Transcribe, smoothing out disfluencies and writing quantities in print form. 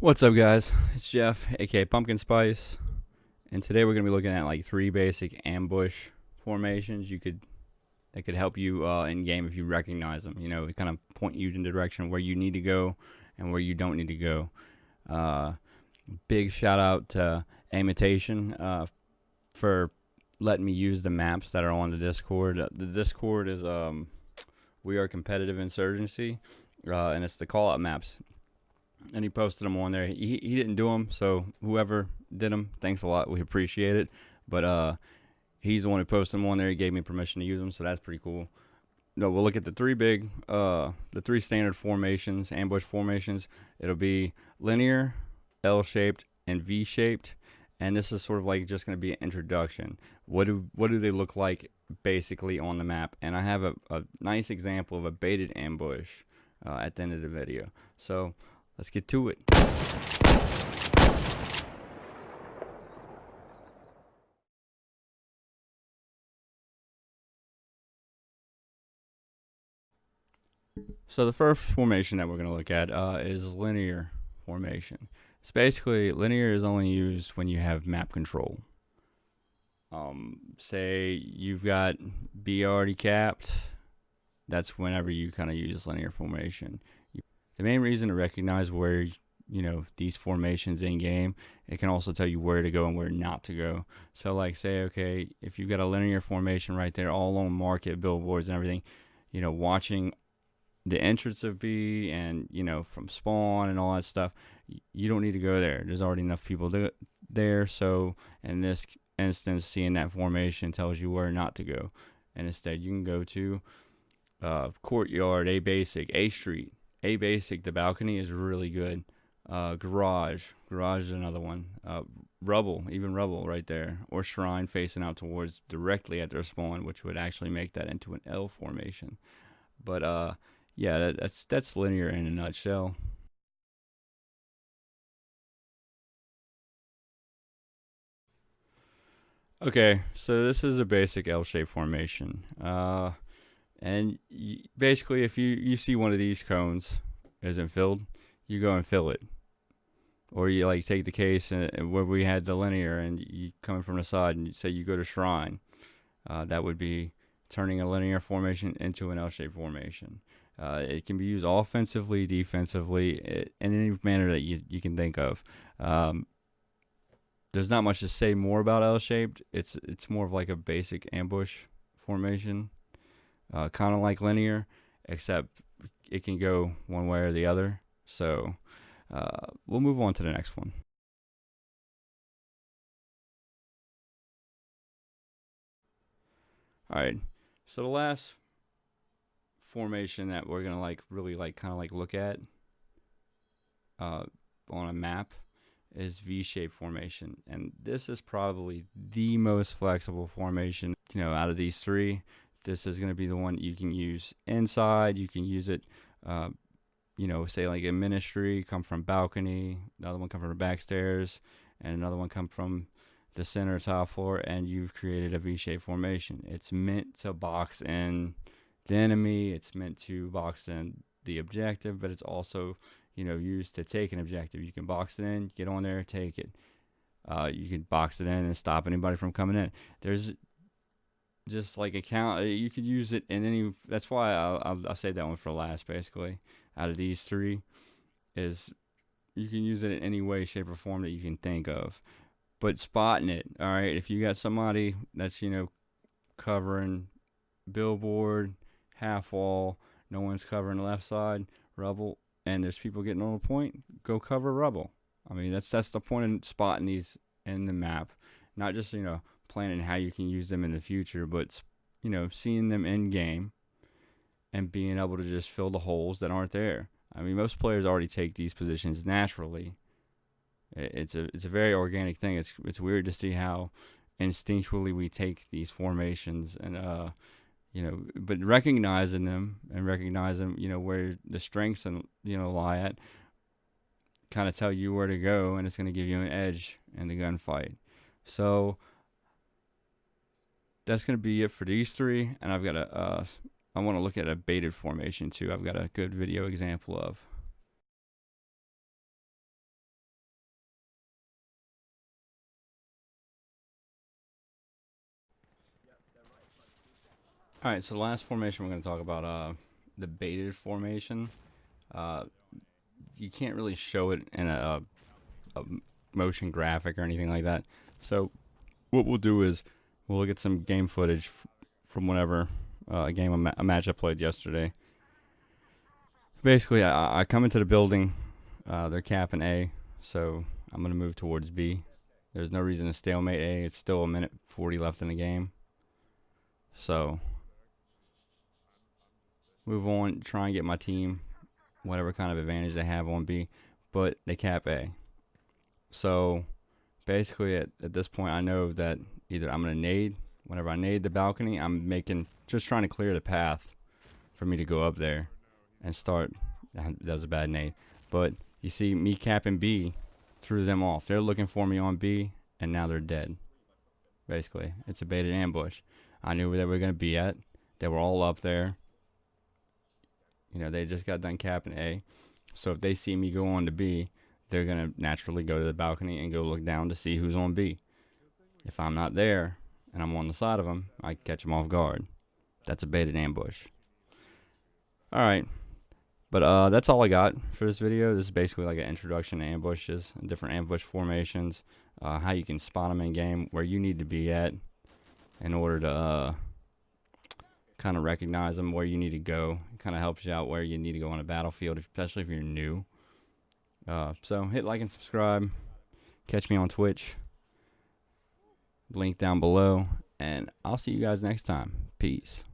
What's up, guys? It's Jeff, aka Pumpkin Spice, and today we're gonna be looking at like 3 basic ambush formations that could help you in game if you recognize them. It kind of point you in the direction where you need to go and where you don't need to go. Uh, Big shout out to Imitation for letting me use the maps that are on the Discord. The Discord is We Are Competitive Insurgency, and it's the call out maps, and he posted them on there. He didn't do them, so whoever did them, thanks a lot. We appreciate it. But he's the one who posted them on there. He gave me permission to use them, so that's pretty cool. No, we'll look at the three standard formations, ambush formations. It'll be linear, L-shaped, and V-shaped. And this is sort of like just going to be an introduction. What do they look like basically on the map? And I have a nice example of a baited ambush at the end of the video. So let's get to it. So the first formation that we're going to look at is linear formation. It's basically linear is only used when you have map control. Say you've got B already capped. That's whenever you kind of use linear formation. The main reason to recognize where these formations in game, it can also tell you where to go and where not to go. So like say, okay, if you've got a linear formation right there all along market, billboards and everything, watching the entrance of B and from spawn and all that stuff, you don't need to go there. There's already enough people there. So in this instance, seeing that formation tells you where not to go, and instead you can go to courtyard, A basic, A street. A basic, the balcony is really good. Garage is another one. Rubble right there, or shrine facing out towards directly at their spawn, which would actually make that into an L formation. But yeah, that's linear in a nutshell. Okay, so this is a basic L-shaped formation. And basically, if you see one of these cones isn't filled, you go and fill it. Or you like take the case where we had the linear, and you coming from the side, and you say you go to shrine. That would be turning a linear formation into an L-shaped formation. It can be used offensively, defensively, in any manner that you can think of. There's not much to say more about L-shaped. It's more of like a basic ambush formation, kind of like linear, except it can go one way or the other. So we'll move on to the next one. All right. So the last formation that we're gonna really kind of look at on a map is V-shaped formation, and this is probably the most flexible formation out of these three. This is going to be the one you can use inside. You can use it say like in ministry, come from balcony, another one come from the back stairs, and another one come from the center top floor, and you've created a V-shaped formation. It's meant to box in the enemy, it's meant to box in the objective, but it's also used to take an objective. You can box it in, get on there, take it. You can box it in and stop anybody from coming in. There's just like a count. You could use it in any. That's why I'll save that one for last. Basically, out of these three, is you can use it in any way, shape, or form that you can think of. But spotting it, all right. If you got somebody that's covering billboard, half wall, no one's covering the left side, rubble, and there's people getting on the point, go cover rubble. I mean, that's the point of spotting these in the map, not just planning how you can use them in the future, but seeing them in game and being able to just fill the holes that aren't there. I mean, most players already take these positions naturally. It's a very organic thing. It's weird to see how instinctually we take these formations, and but recognizing them where the strengths and lie at, kind of tell you where to go, and it's going to give you an edge in the gunfight. So that's going to be it for these three, and I've got I want to look at a baited formation too. I've got a good video example of. All right, so the last formation we're going to talk about, the baited formation. Uh, you can't really show it in a motion graphic or anything like that. So what we'll do is we'll look at some game footage from whenever a match I played yesterday. Basically, I come into the building. They're capping A, so I'm going to move towards B. There's no reason to stalemate A. It's still a minute 40 left in the game. So move on, try and get my team whatever kind of advantage they have on B, but they cap A. So basically at this point I know that either I'm going to nade. Whenever I nade the balcony, I'm just trying to clear the path for me to go up there and start. That was a bad nade. But you see me capping B threw them off. They're looking for me on B, and now they're dead. Basically, it's a baited ambush. I knew where they were going to be at. They were all up there. They just got done capping A. So if they see me go on to B, they're going to naturally go to the balcony and go look down to see who's on B. If I'm not there and I'm on the side of them, I catch them off guard. That's a baited ambush. All right. But that's all I got for this video. This is basically like an introduction to ambushes and different ambush formations, how you can spot them in game, where you need to be at in order to kind of recognize them, where you need to go. It kind of helps you out where you need to go on a battlefield, especially if you're new. So hit like and subscribe. Catch me on Twitch. Link down below. And I'll see you guys next time. Peace.